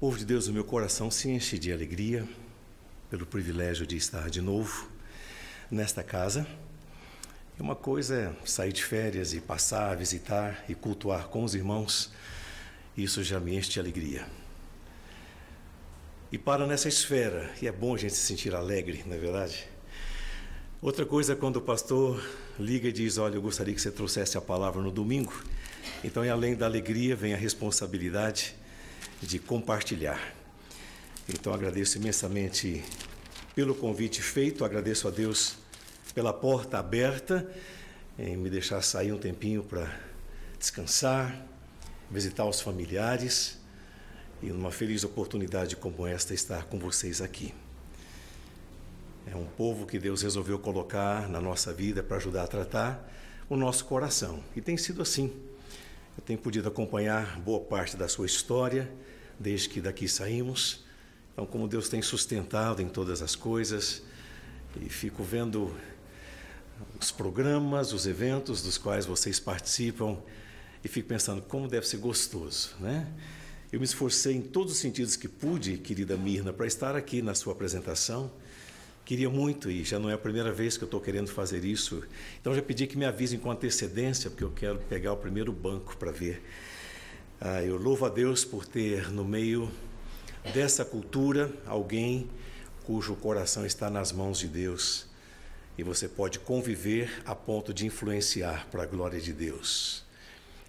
Povo de Deus, o meu coração se enche de alegria pelo privilégio de estar de novo nesta casa. E uma coisa é sair de férias e passar, visitar e cultuar com os irmãos. Isso já me enche de alegria. E para nessa esfera, e é bom a gente se sentir alegre, não é verdade? Outra coisa é quando o pastor liga e diz: olha, eu gostaria que você trouxesse a palavra no domingo. Então, além da alegria, vem a responsabilidade de compartilhar. Então, agradeço imensamente pelo convite feito, agradeço a Deus pela porta aberta, em me deixar sair um tempinho para descansar, visitar os familiares e numa feliz oportunidade como esta, estar com vocês aqui. É um povo que Deus resolveu colocar na nossa vida para ajudar a tratar o nosso coração. E tem sido assim. Eu tenho podido acompanhar boa parte da sua história, desde que daqui saímos. Então, como Deus tem sustentado em todas as coisas, e fico vendo os programas, os eventos dos quais vocês participam, e fico pensando como deve ser gostoso, né? Eu me esforcei em todos os sentidos que pude, querida Mirna, para estar aqui na sua apresentação. Queria muito, e já não é a primeira vez que eu estou querendo fazer isso. Então já pedi que me avisem com antecedência, porque eu quero pegar o primeiro banco para ver. Eu louvo a Deus por ter no meio dessa cultura alguém cujo coração está nas mãos de Deus. E você pode conviver a ponto de influenciar para a glória de Deus.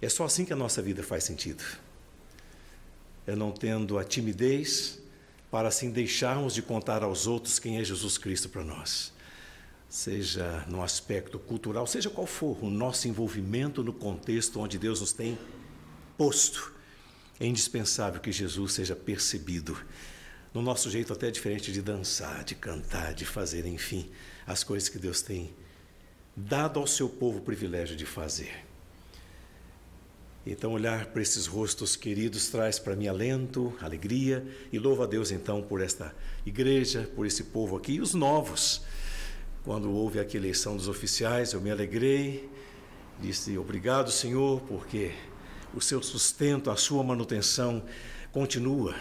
É só assim que a nossa vida faz sentido. É não tendo a timidez para assim deixarmos de contar aos outros quem é Jesus Cristo para nós. Seja no aspecto cultural, seja qual for o nosso envolvimento no contexto onde Deus nos tem posto, é indispensável que Jesus seja percebido no nosso jeito até diferente de dançar, de cantar, de fazer, enfim, as coisas que Deus tem dado ao seu povo o privilégio de fazer. Então, olhar para esses rostos queridos traz para mim alento, alegria, e louvo a Deus então por esta igreja, por esse povo aqui, e os novos. Quando houve aqui a eleição dos oficiais, eu me alegrei, disse: obrigado, Senhor, porque o seu sustento, a sua manutenção continua.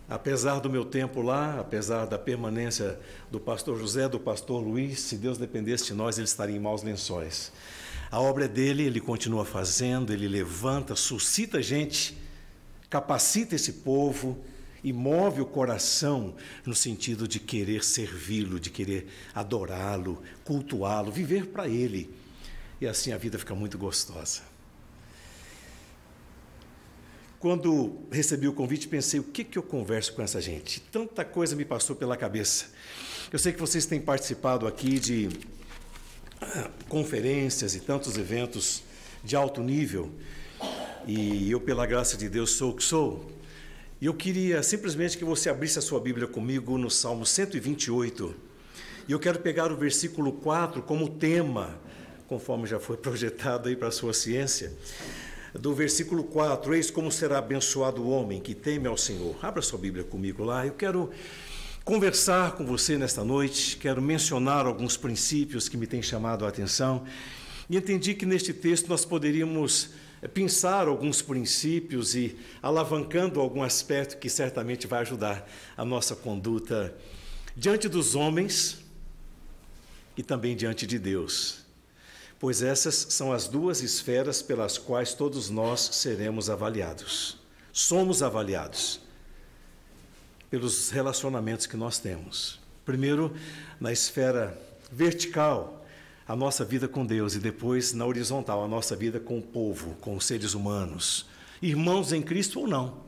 Apesar do meu tempo lá, apesar da permanência do pastor José, do pastor Luiz, se Deus dependesse de nós, ele estaria em maus lençóis. A obra é dele, ele continua fazendo, ele levanta, suscita gente, capacita esse povo e move o coração no sentido de querer servi-lo, de querer adorá-lo, cultuá-lo, viver para ele. E assim a vida fica muito gostosa. Quando recebi o convite, pensei: o que eu converso com essa gente? Tanta coisa me passou pela cabeça. Eu sei que vocês têm participado aqui de conferências e tantos eventos de alto nível, e eu, pela graça de Deus, sou o que sou. E eu queria simplesmente que você abrisse a sua Bíblia comigo no Salmo 128, e eu quero pegar o versículo 4 como tema, conforme já foi projetado aí para a sua ciência, do versículo 4: eis como será abençoado o homem que teme ao Senhor. Abra sua Bíblia comigo lá. Eu quero conversar com você nesta noite, quero mencionar alguns princípios que me têm chamado a atenção, e entendi que neste texto nós poderíamos pensar alguns princípios e alavancando algum aspecto que certamente vai ajudar a nossa conduta diante dos homens e também diante de Deus, pois essas são as duas esferas pelas quais todos nós seremos avaliados. Somos avaliados pelos relacionamentos que nós temos. Primeiro, na esfera vertical, a nossa vida com Deus, e depois na horizontal, a nossa vida com o povo, com os seres humanos, irmãos em Cristo ou não.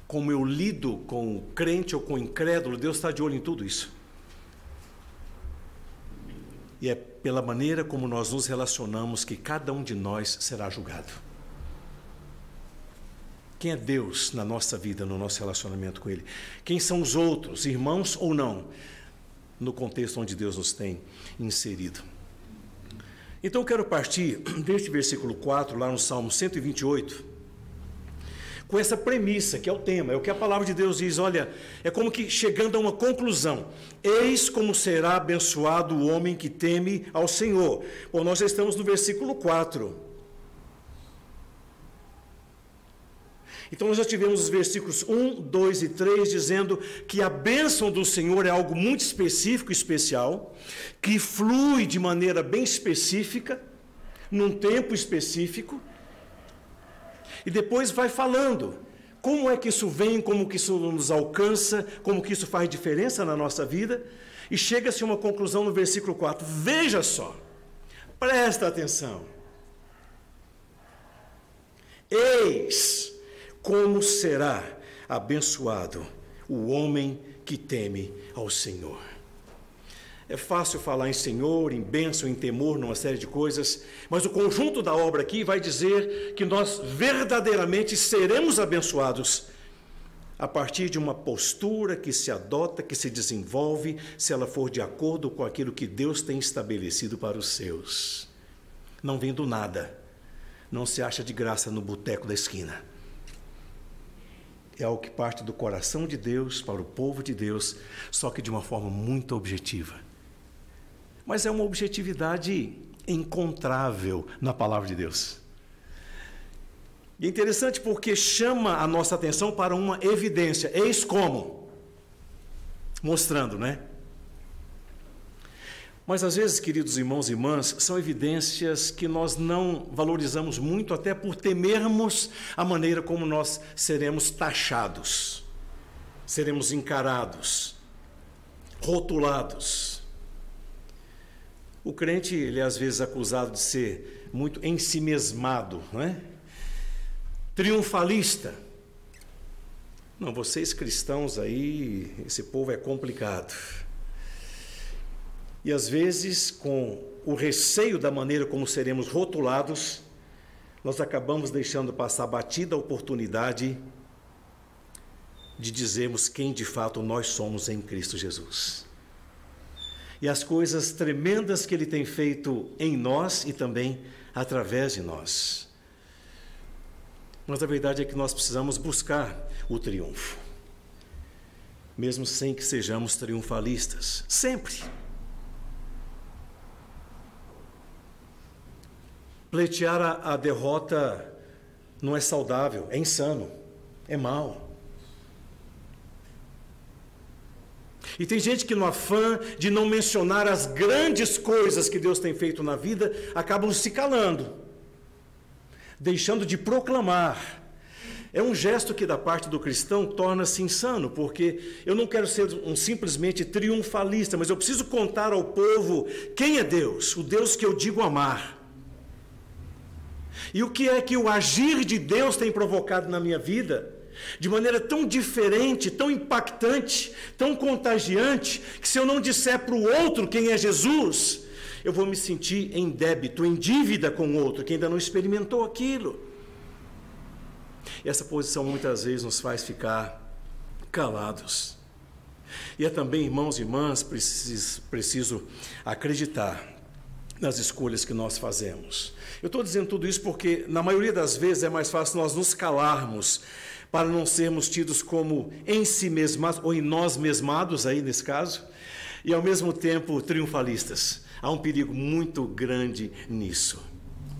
Como eu lido com o crente ou com o incrédulo, Deus está de olho em tudo isso. E é pela maneira como nós nos relacionamos que cada um de nós será julgado. Quem é Deus na nossa vida, no nosso relacionamento com Ele? Quem são os outros, irmãos ou não, no contexto onde Deus nos tem inserido? Então eu quero partir deste versículo 4, lá no Salmo 128, com essa premissa, que é o tema, é o que a palavra de Deus diz. Olha, é como que chegando a uma conclusão: eis como será abençoado o homem que teme ao Senhor. Bom, nós já estamos no versículo 4. Então nós já tivemos os versículos 1, 2 e 3 dizendo que a bênção do Senhor é algo muito específico e especial, que flui de maneira bem específica, num tempo específico, e depois vai falando como é que isso vem, como que isso nos alcança, como que isso faz diferença na nossa vida, e chega-se a uma conclusão no versículo 4. Veja só, presta atenção. Eis como será abençoado o homem que teme ao Senhor. É fácil falar em Senhor, em bênção, em temor, numa série de coisas, mas o conjunto da obra aqui vai dizer que nós verdadeiramente seremos abençoados a partir de uma postura que se adota, que se desenvolve, se ela for de acordo com aquilo que Deus tem estabelecido para os seus. Não vem do nada, não se acha de graça no boteco da esquina. É algo que parte do coração de Deus para o povo de Deus, só que de uma forma muito objetiva. Mas é uma objetividade encontrável na palavra de Deus. E é interessante porque chama a nossa atenção para uma evidência. Eis como. Mostrando, né? Mas às vezes, queridos irmãos e irmãs, são evidências que nós não valorizamos muito, até por temermos a maneira como nós seremos taxados, seremos encarados, rotulados. O crente, ele é às vezes acusado de ser muito ensimesmado, não é? Triunfalista. Não, vocês cristãos aí, esse povo é complicado. E às vezes, com o receio da maneira como seremos rotulados, nós acabamos deixando passar batida a oportunidade de dizermos quem de fato nós somos em Cristo Jesus. E as coisas tremendas que Ele tem feito em nós e também através de nós. Mas a verdade é que nós precisamos buscar o triunfo, mesmo sem que sejamos triunfalistas, sempre. Pleitear a derrota não é saudável, é insano, é mau. E tem gente que no afã de não mencionar as grandes coisas que Deus tem feito na vida, acabam se calando, deixando de proclamar. É um gesto que da parte do cristão torna-se insano, porque eu não quero ser simplesmente triunfalista, mas eu preciso contar ao povo quem é Deus, o Deus que eu digo amar. E o que é que o agir de Deus tem provocado na minha vida, de maneira tão diferente, tão impactante, tão contagiante, que se eu não disser para o outro quem é Jesus, eu vou me sentir em débito, em dívida com o outro, que ainda não experimentou aquilo. E essa posição muitas vezes nos faz ficar calados. E é também, irmãos e irmãs, preciso acreditar nas escolhas que nós fazemos. Eu estou dizendo tudo isso porque, na maioria das vezes, é mais fácil nós nos calarmos para não sermos tidos como em si mesmados, ou em nós mesmados, aí nesse caso, e ao mesmo tempo triunfalistas. Há um perigo muito grande nisso.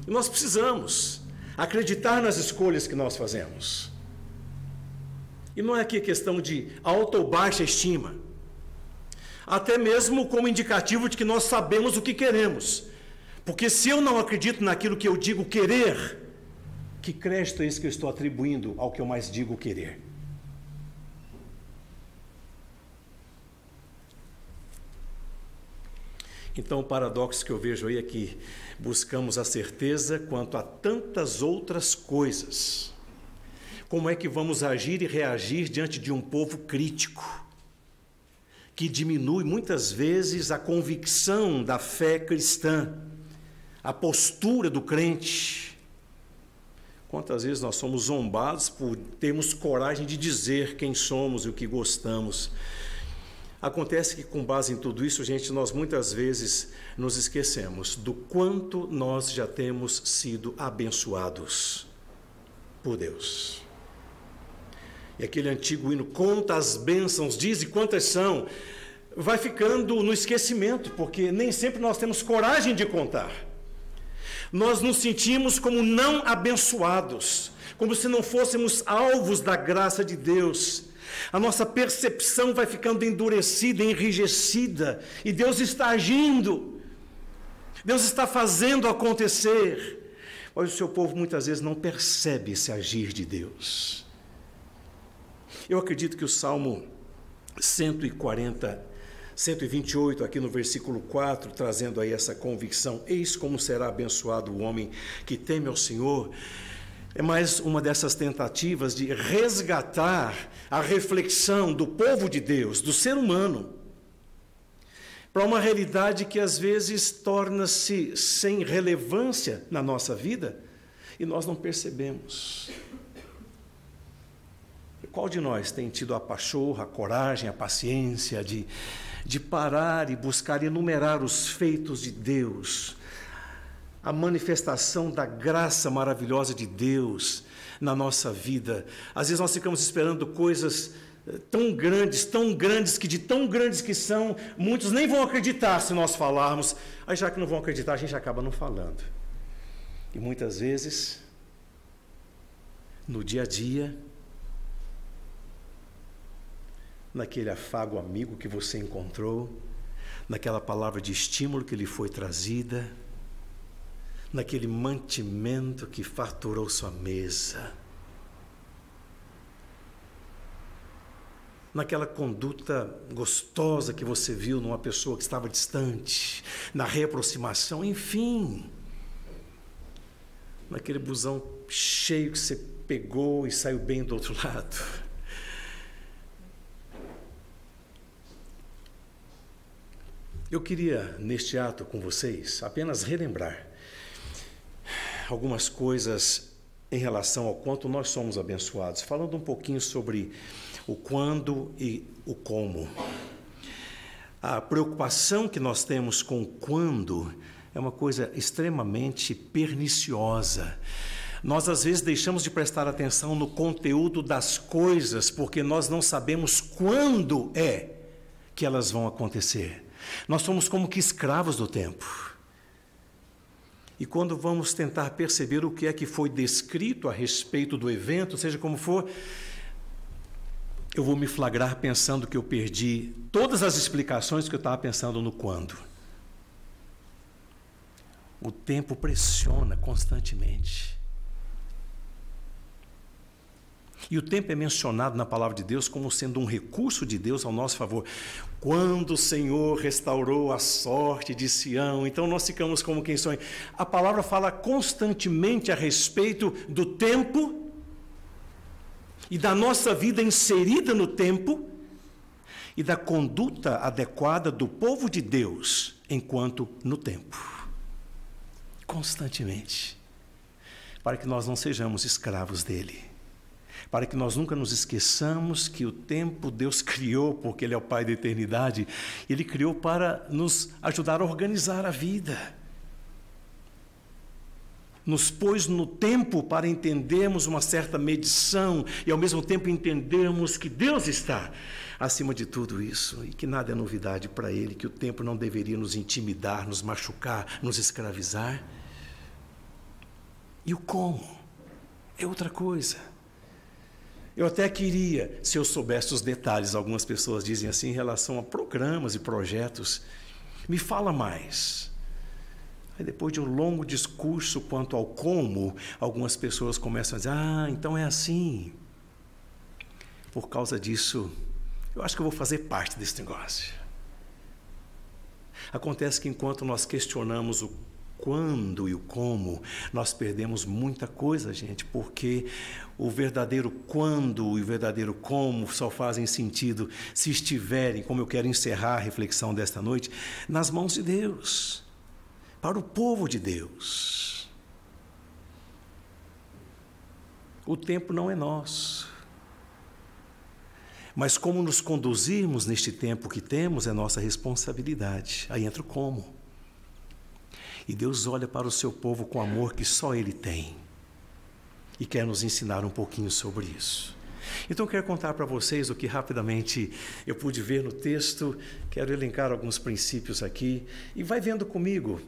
E nós precisamos acreditar nas escolhas que nós fazemos. E não é aqui questão de alta ou baixa estima, até mesmo como indicativo de que nós sabemos o que queremos. Porque se eu não acredito naquilo que eu digo querer, que crédito é esse que eu estou atribuindo ao que eu mais digo querer? Então o paradoxo que eu vejo aí é que buscamos a certeza quanto a tantas outras coisas. Como é que vamos agir e reagir diante de um povo crítico, que diminui muitas vezes a convicção da fé cristã, a postura do crente? Quantas vezes nós somos zombados por termos coragem de dizer quem somos e o que gostamos. Acontece que, com base em tudo isso, gente, nós muitas vezes nos esquecemos do quanto nós já temos sido abençoados por Deus. E aquele antigo hino, conta as bênçãos, dize quantas são, vai ficando no esquecimento, porque nem sempre nós temos coragem de contar. Nós nos sentimos como não abençoados, como se não fôssemos alvos da graça de Deus. A nossa percepção vai ficando endurecida, enrijecida, e Deus está agindo, Deus está fazendo acontecer, mas o seu povo muitas vezes não percebe esse agir de Deus. Eu acredito que o Salmo 128, aqui no versículo 4, trazendo aí essa convicção, eis como será abençoado o homem que teme ao Senhor, é mais uma dessas tentativas de resgatar a reflexão do povo de Deus, do ser humano, para uma realidade que às vezes torna-se sem relevância na nossa vida e nós não percebemos. Qual de nós tem tido a pachorra, a coragem, a paciência de parar e buscar enumerar os feitos de Deus, a manifestação da graça maravilhosa de Deus na nossa vida? Às vezes nós ficamos esperando coisas tão grandes, que de tão grandes que são, muitos nem vão acreditar se nós falarmos. Aí já que não vão acreditar, a gente acaba não falando. E muitas vezes, no dia a dia, naquele afago amigo que você encontrou, naquela palavra de estímulo que lhe foi trazida, naquele mantimento que farturou sua mesa, naquela conduta gostosa que você viu numa pessoa que estava distante, na reaproximação, enfim, naquele busão cheio que você pegou e saiu bem do outro lado. Eu queria, neste ato com vocês, apenas relembrar algumas coisas em relação ao quanto nós somos abençoados, falando um pouquinho sobre o quando e o como. A preocupação que nós temos com o quando é uma coisa extremamente perniciosa. Nós, às vezes, deixamos de prestar atenção no conteúdo das coisas, porque nós não sabemos quando é que elas vão acontecer. Nós somos como que escravos do tempo. E quando vamos tentar perceber o que é que foi descrito a respeito do evento, seja como for, eu vou me flagrar pensando que eu perdi todas as explicações que eu estava pensando no quando. O tempo pressiona constantemente. E o tempo é mencionado na palavra de Deus como sendo um recurso de Deus ao nosso favor. Quando o Senhor restaurou a sorte de Sião, então nós ficamos como quem sonha. A palavra fala constantemente a respeito do tempo e da nossa vida inserida no tempo e da conduta adequada do povo de Deus enquanto no tempo. Constantemente. Para que nós não sejamos escravos dele. Para que nós nunca nos esqueçamos que o tempo Deus criou, porque Ele é o Pai da eternidade, Ele criou para nos ajudar a organizar a vida. Nos pôs no tempo para entendermos uma certa medição e ao mesmo tempo entendermos que Deus está acima de tudo isso e que nada é novidade para Ele, que o tempo não deveria nos intimidar, nos machucar, nos escravizar. E o como é outra coisa. Eu até queria, se eu soubesse os detalhes, algumas pessoas dizem assim, em relação a programas e projetos, me fala mais. Aí depois de um longo discurso quanto ao como, algumas pessoas começam a dizer, então é assim. Por causa disso, eu acho que eu vou fazer parte desse negócio. Acontece que enquanto nós questionamos o quando e o como, nós perdemos muita coisa, gente, porque o verdadeiro quando e o verdadeiro como só fazem sentido se estiverem, como eu quero encerrar a reflexão desta noite, nas mãos de Deus, para o povo de Deus. O tempo não é nosso, mas como nos conduzirmos neste tempo que temos é nossa responsabilidade. Aí entra o como. E Deus olha para o seu povo com amor que só Ele tem. E quer nos ensinar um pouquinho sobre isso. Então, eu quero contar para vocês o que rapidamente eu pude ver no texto. Quero elencar alguns princípios aqui. E vai vendo comigo,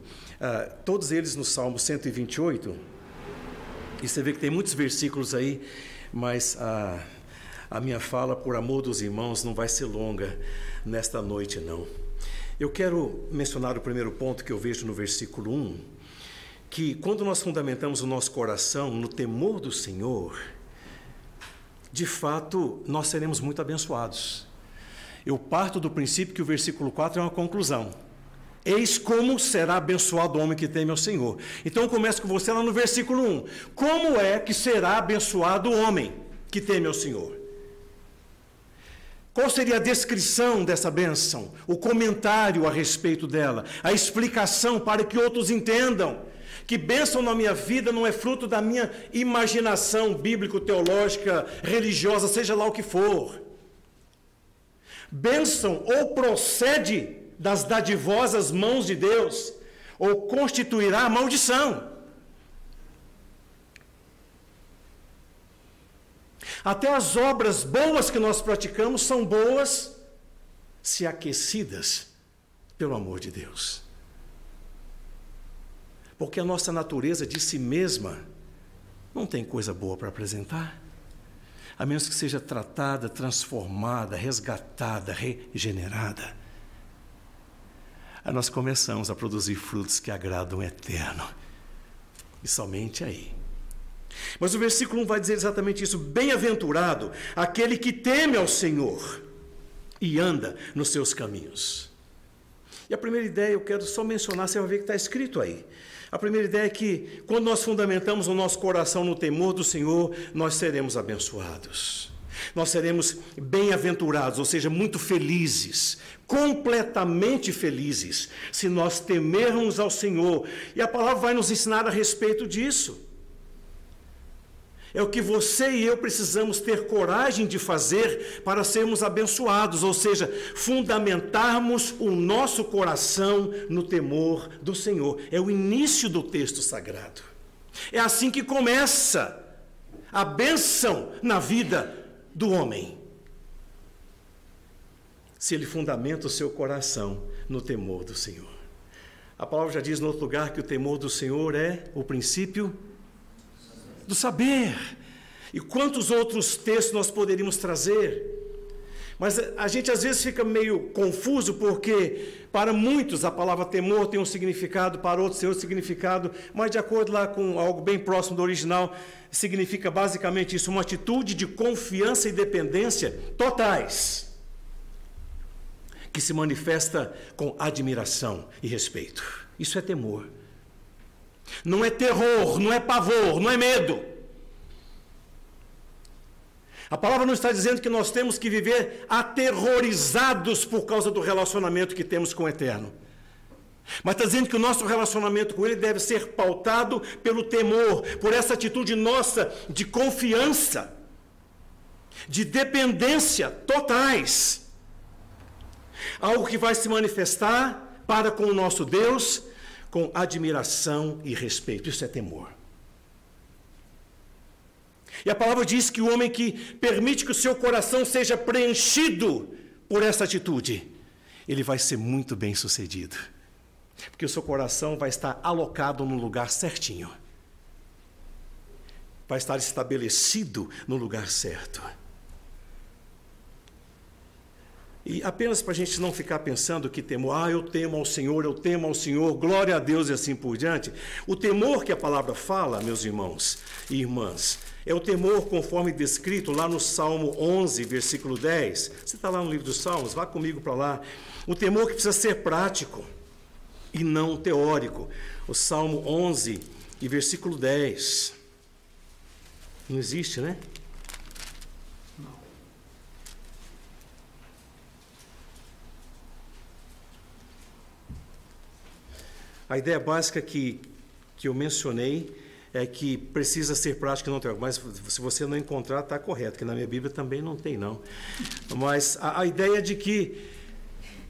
todos eles no Salmo 128. E você vê que tem muitos versículos aí, mas a minha fala, por amor dos irmãos, não vai ser longa nesta noite, não. Eu quero mencionar o primeiro ponto que eu vejo no versículo 1, que quando nós fundamentamos o nosso coração no temor do Senhor, de fato, nós seremos muito abençoados. Eu parto do princípio que o versículo 4 é uma conclusão. Eis como será abençoado o homem que teme ao Senhor. Então eu começo com você lá no versículo 1. Como é que será abençoado o homem que teme ao Senhor? Qual seria a descrição dessa bênção? O comentário a respeito dela? A explicação para que outros entendam que bênção na minha vida não é fruto da minha imaginação bíblico-teológica, religiosa, seja lá o que for. Bênção ou procede das dadivosas mãos de Deus, ou constituirá maldição. Até as obras boas que nós praticamos são boas se aquecidas pelo amor de Deus. Porque a nossa natureza de si mesma não tem coisa boa para apresentar, a menos que seja tratada, transformada, resgatada, regenerada. Aí nós começamos a produzir frutos que agradam o Eterno. E somente aí. Mas o versículo 1 vai dizer exatamente isso. Bem-aventurado aquele que teme ao Senhor e anda nos seus caminhos. E a primeira ideia eu quero só mencionar, você vai ver que está escrito aí. A primeira ideia é que quando nós fundamentamos o nosso coração no temor do Senhor, nós seremos abençoados. Nós seremos bem-aventurados, ou seja, muito felizes, completamente felizes, se nós temermos ao Senhor. E a palavra vai nos ensinar a respeito disso. É o que você e eu precisamos ter coragem de fazer para sermos abençoados, ou seja, fundamentarmos o nosso coração no temor do Senhor. É o início do texto sagrado. É assim que começa a bênção na vida do homem. Se ele fundamenta o seu coração no temor do Senhor. A palavra já diz no outro lugar que o temor do Senhor é o princípio do saber. E quantos outros textos nós poderíamos trazer? Mas a gente às vezes fica meio confuso, porque para muitos a palavra temor tem um significado, para outros tem outro significado, mas de acordo lá com algo bem próximo do original, significa basicamente isso, uma atitude de confiança e dependência totais, que se manifesta com admiração e respeito. Isso é temor. Não é terror, não é pavor, não é medo. A palavra não está dizendo que nós temos que viver aterrorizados por causa do relacionamento que temos com o Eterno. Mas está dizendo que o nosso relacionamento com Ele deve ser pautado pelo temor, por essa atitude nossa de confiança, de dependência totais. Algo que vai se manifestar para com o nosso Deus com admiração e respeito. Isso é temor. E a palavra diz que o homem que permite que o seu coração seja preenchido por essa atitude, ele vai ser muito bem sucedido. Porque o seu coração vai estar alocado no lugar certinho. Vai estar estabelecido no lugar certo. E apenas para a gente não ficar pensando que temor, eu temo ao Senhor, glória a Deus e assim por diante. O temor que a palavra fala, meus irmãos e irmãs, é o temor conforme descrito lá no Salmo 11, versículo 10. Você está lá no livro dos Salmos, vá comigo para lá. O temor que precisa ser prático e não teórico. O Salmo 11 e versículo 10. Não existe, né? A ideia básica que eu mencionei é que precisa ser prático e não teórico, mas se você não encontrar, está correto, que na minha Bíblia também não tem, não. Mas a ideia de que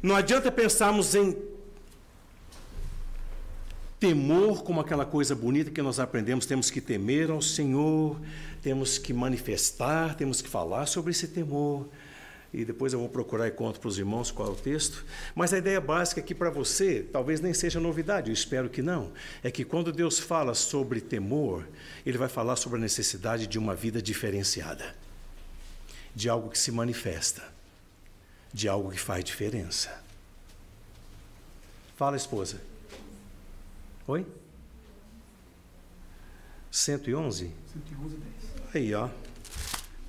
não adianta pensarmos em temor como aquela coisa bonita que nós aprendemos, temos que temer ao Senhor, temos que manifestar, temos que falar sobre esse temor. e depois eu vou procurar e conto para os irmãos qual é o texto. Mas a ideia básica aqui para você, talvez nem seja novidade, eu espero que não, é que quando Deus fala sobre temor, Ele vai falar sobre a necessidade de uma vida diferenciada, de algo que se manifesta, de algo que faz diferença. Fala, esposa. Oi? 111? 111, 10. Aí, ó.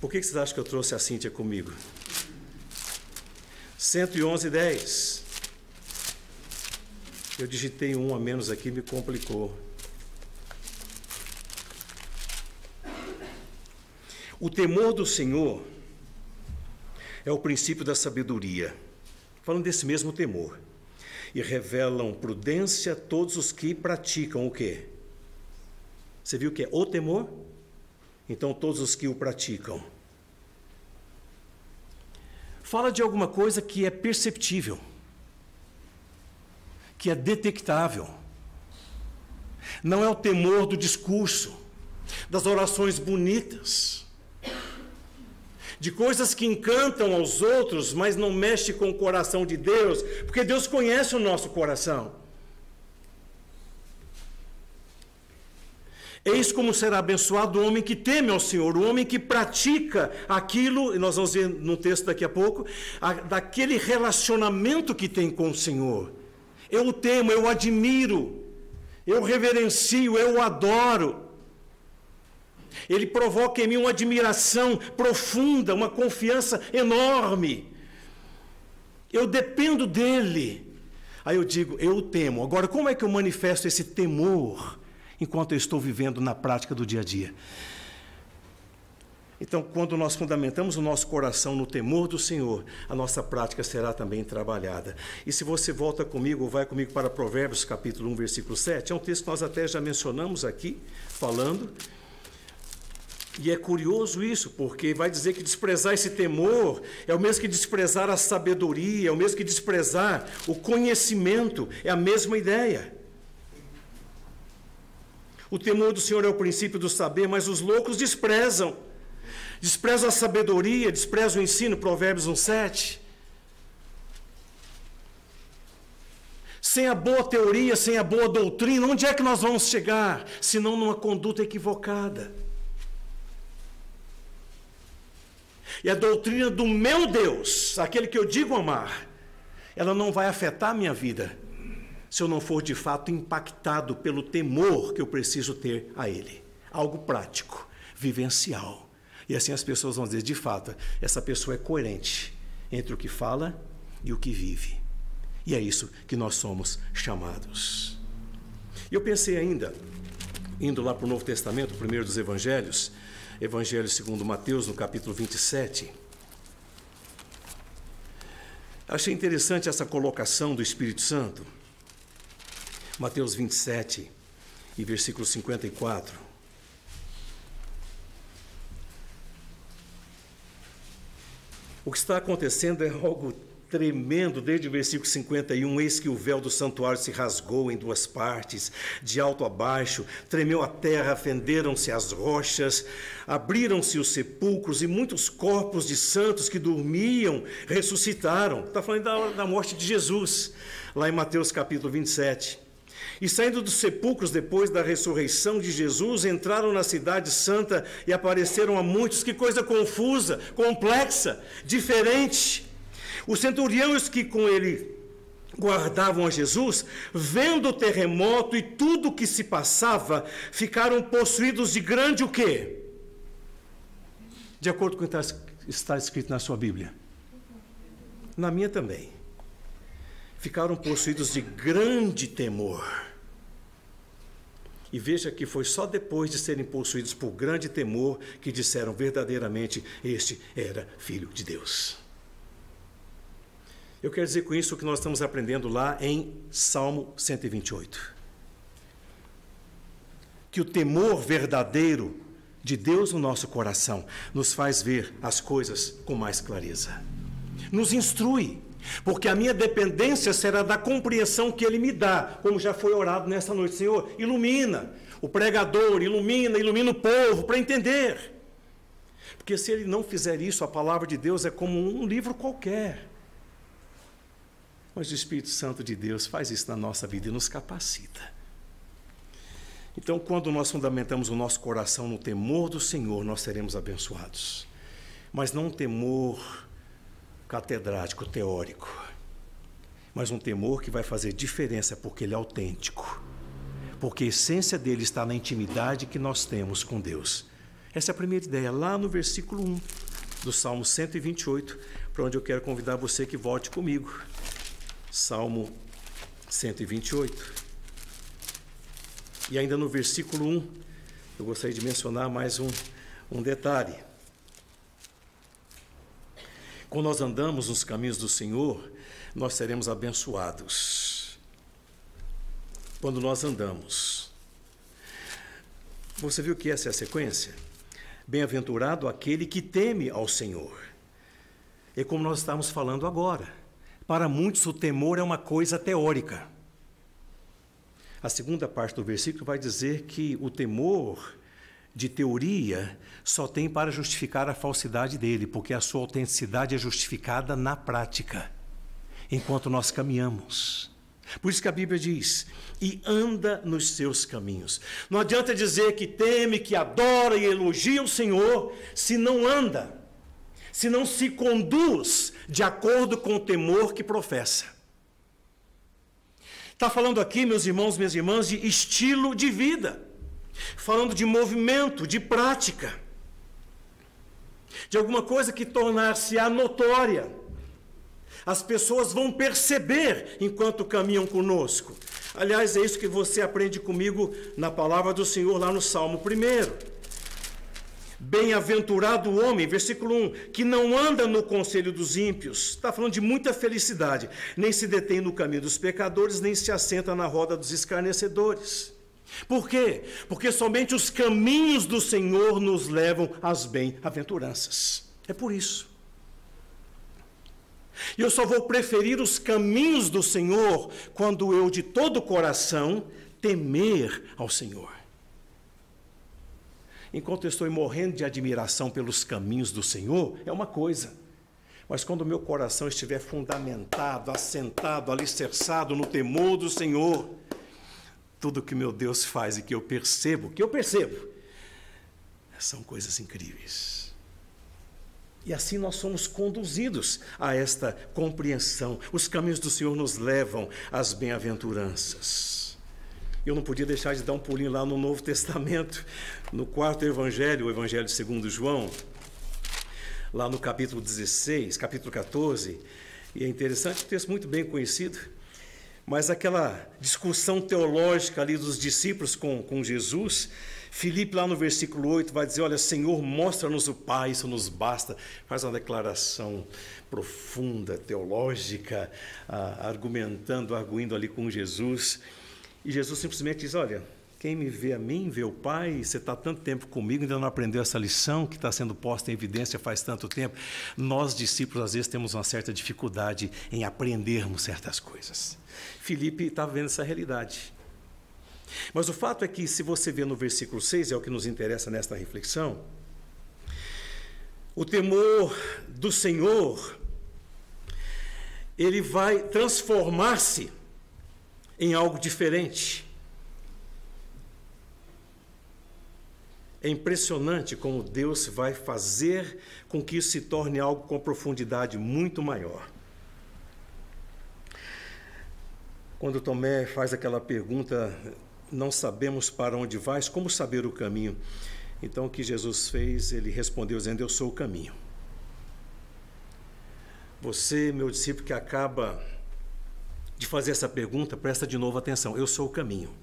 Por que vocês acham que eu trouxe a Cíntia comigo? 111, 10. Eu digitei um a menos aqui, me complicou. O temor do Senhor é o princípio da sabedoria. Falando desse mesmo temor. E revelam prudência a todos os que praticam o quê? Você viu o que é o temor? Então, todos os que o praticam. Fala de alguma coisa que é perceptível, que é detectável. Não é o temor do discurso, das orações bonitas, de coisas que encantam aos outros, mas não mexe com o coração de Deus, porque Deus conhece o nosso coração. Eis como será abençoado o homem que teme ao Senhor, o homem que pratica aquilo, e nós vamos ver no texto daqui a pouco, daquele relacionamento que tem com o Senhor. Eu o temo, eu o admiro, eu o reverencio, eu o adoro. Ele provoca em mim uma admiração profunda, uma confiança enorme. Eu dependo dele. Aí eu digo, eu o temo. Agora, como é que eu manifesto esse temor enquanto eu estou vivendo na prática do dia a dia? Então, quando nós fundamentamos o nosso coração no temor do Senhor, a nossa prática será também trabalhada. E se você volta comigo, ou vai comigo para Provérbios, capítulo 1, versículo 7, é um texto que nós até já mencionamos aqui, falando. E é curioso isso, porque vai dizer que desprezar esse temor é o mesmo que desprezar a sabedoria, é o mesmo que desprezar o conhecimento, é a mesma ideia. O temor do Senhor é o princípio do saber, mas os loucos desprezam a sabedoria, desprezam o ensino, Provérbios 1:7. Sem a boa teoria, sem a boa doutrina, onde é que nós vamos chegar, senão numa conduta equivocada? E a doutrina do meu Deus, aquele que eu digo amar, ela não vai afetar a minha vida, se eu não for de fato impactado pelo temor que eu preciso ter a Ele. Algo prático, vivencial. E assim as pessoas vão dizer, de fato, essa pessoa é coerente entre o que fala e o que vive. E é isso que nós somos chamados. E eu pensei ainda, indo lá para o Novo Testamento, o primeiro dos Evangelhos, Evangelho segundo Mateus, no capítulo 27. Achei interessante essa colocação do Espírito Santo. Mateus 27 e versículo 54. O que está acontecendo é algo tremendo, desde o versículo 51, eis que o véu do santuário se rasgou em duas partes, de alto a baixo, tremeu a terra, fenderam-se as rochas, abriram-se os sepulcros e muitos corpos de santos que dormiam ressuscitaram. Está falando da morte de Jesus, lá em Mateus capítulo 27. E saindo dos sepulcros depois da ressurreição de Jesus, entraram na cidade santa e apareceram a muitos. Que coisa confusa, complexa, diferente. Os centuriões que com ele guardavam a Jesus, vendo o terremoto e tudo o que se passava, ficaram possuídos de grande o quê? De acordo com o que está escrito na sua Bíblia. Na minha também. Ficaram possuídos de grande temor. E veja que foi só depois de serem possuídos por grande temor que disseram verdadeiramente, este era Filho de Deus. Eu quero dizer com isso o que nós estamos aprendendo lá em Salmo 128. Que o temor verdadeiro de Deus no nosso coração nos faz ver as coisas com mais clareza. Nos instrui, porque a minha dependência será da compreensão que Ele me dá, como já foi orado nessa noite. Senhor, ilumina o pregador, ilumina o povo para entender. Porque se ele não fizer isso, a palavra de Deus é como um livro qualquer. Mas o Espírito Santo de Deus faz isso na nossa vida e nos capacita. Então, quando nós fundamentamos o nosso coração no temor do Senhor, nós seremos abençoados. Mas não um temor catedrático, teórico, mas um temor que vai fazer diferença porque ele é autêntico. Porque a essência dele está na intimidade que nós temos com Deus. Essa é a primeira ideia, lá no versículo 1 do Salmo 128, para onde eu quero convidar você que volte comigo. Salmo 128. E ainda no versículo 1, eu gostaria de mencionar mais um detalhe. Quando nós andamos nos caminhos do Senhor, nós seremos abençoados. Quando nós andamos. Você viu que essa é a sequência? Bem-aventurado aquele que teme ao Senhor. É como nós estamos falando agora. Para muitos o temor é uma coisa teórica. A segunda parte do versículo vai dizer que o temor de teoria só tem para justificar a falsidade dele, porque a sua autenticidade é justificada na prática, enquanto nós caminhamos. Por isso que a Bíblia diz, e anda nos seus caminhos. Não adianta dizer que teme, que adora e elogia o Senhor, se não anda, se não se conduz de acordo com o temor que professa. Está falando aqui, meus irmãos, minhas irmãs, de estilo de vida, falando de movimento, de prática, de alguma coisa que tornar-se-á notória. As pessoas vão perceber enquanto caminham conosco. Aliás, é isso que você aprende comigo na palavra do Senhor lá no Salmo 1. Bem-aventurado o homem, versículo 1, que não anda no conselho dos ímpios. Está falando de muita felicidade. Nem se detém no caminho dos pecadores, nem se assenta na roda dos escarnecedores. Por quê? Porque somente os caminhos do Senhor nos levam às bem-aventuranças. É por isso. E eu só vou preferir os caminhos do Senhor quando eu, de todo o coração, temer ao Senhor. Enquanto eu estou morrendo de admiração pelos caminhos do Senhor, é uma coisa. Mas quando o meu coração estiver fundamentado, assentado, alicerçado no temor do Senhor, tudo que meu Deus faz e que eu percebo, são coisas incríveis. E assim nós somos conduzidos a esta compreensão. Os caminhos do Senhor nos levam às bem-aventuranças. Eu não podia deixar de dar um pulinho lá no Novo Testamento, no quarto evangelho, o Evangelho segundo João, lá no capítulo 16, capítulo 14. E é interessante, um texto muito bem conhecido, mas aquela discussão teológica ali dos discípulos com Jesus, Filipe, lá no versículo 8, vai dizer, olha, Senhor, mostra-nos o Pai, isso nos basta. Faz uma declaração profunda, teológica, arguindo ali com Jesus. E Jesus simplesmente diz, olha, quem me vê a mim, vê o Pai. Você está tanto tempo comigo, ainda não aprendeu essa lição que está sendo posta em evidência faz tanto tempo. Nós, discípulos, às vezes temos uma certa dificuldade em aprendermos certas coisas. Filipe estava vendo essa realidade. Mas o fato é que, se você vê no versículo 6, é o que nos interessa nesta reflexão, o temor do Senhor, ele vai transformar-se em algo diferente. É impressionante como Deus vai fazer com que isso se torne algo com profundidade muito maior. Quando Tomé faz aquela pergunta, não sabemos para onde vais, como saber o caminho? Então o que Jesus fez, ele respondeu dizendo, eu sou o caminho. Você, meu discípulo, que acaba de fazer essa pergunta, presta de novo atenção, eu sou o caminho.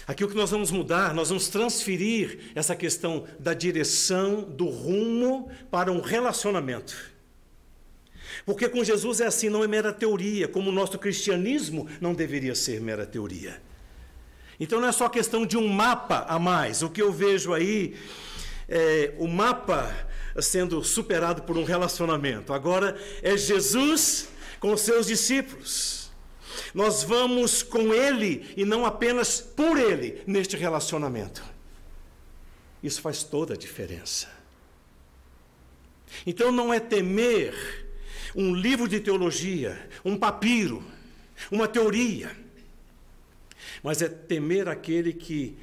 Aqui o que nós vamos mudar, nós vamos transferir essa questão da direção, do rumo, para um relacionamento. Porque com Jesus é assim, não é mera teoria, como o nosso cristianismo não deveria ser mera teoria. Então não é só questão de um mapa a mais. O que eu vejo aí é o mapa sendo superado por um relacionamento. Agora é Jesus com os seus discípulos. Nós vamos com Ele e não apenas por Ele neste relacionamento. Isso faz toda a diferença. Então não é temer um livro de teologia, um papiro, uma teoria, mas é temer aquele que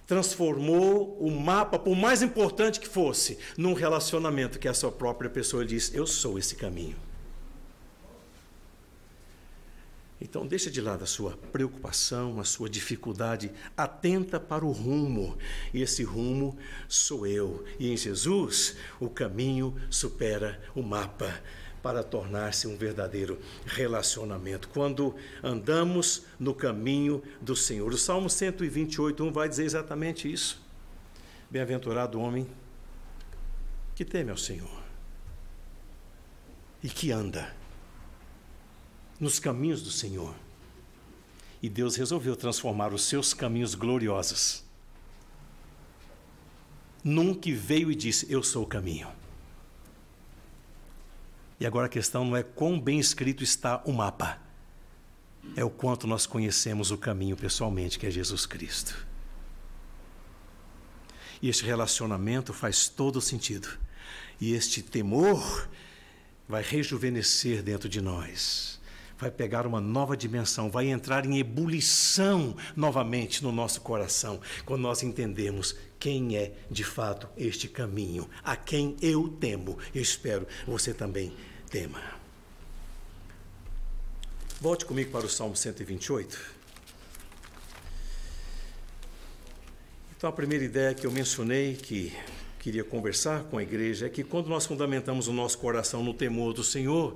transformou o mapa, por mais importante que fosse, num relacionamento que a sua própria pessoa diz: eu sou esse caminho. Então deixa de lado a sua preocupação, a sua dificuldade, atenta para o rumo, e esse rumo sou eu, e em Jesus o caminho supera o mapa para tornar-se um verdadeiro relacionamento. Quando andamos no caminho do Senhor. O Salmo 128:1 vai dizer exatamente isso. Bem-aventurado o homem que teme ao Senhor e que anda nos caminhos do Senhor. E Deus resolveu transformar os seus caminhos gloriosos num que veio e disse: eu sou o caminho. E agora a questão não é quão bem escrito está o mapa, é o quanto nós conhecemos o caminho pessoalmente, que é Jesus Cristo. E este relacionamento faz todo sentido. E este temor vai rejuvenescer dentro de nós. Vai pegar uma nova dimensão, vai entrar em ebulição novamente no nosso coração, quando nós entendemos quem é de fato este caminho, a quem eu temo. Eu espero você também tema. Volte comigo para o Salmo 128. Então, a primeira ideia que eu mencionei, que queria conversar com a igreja, é que quando nós fundamentamos o nosso coração no temor do Senhor,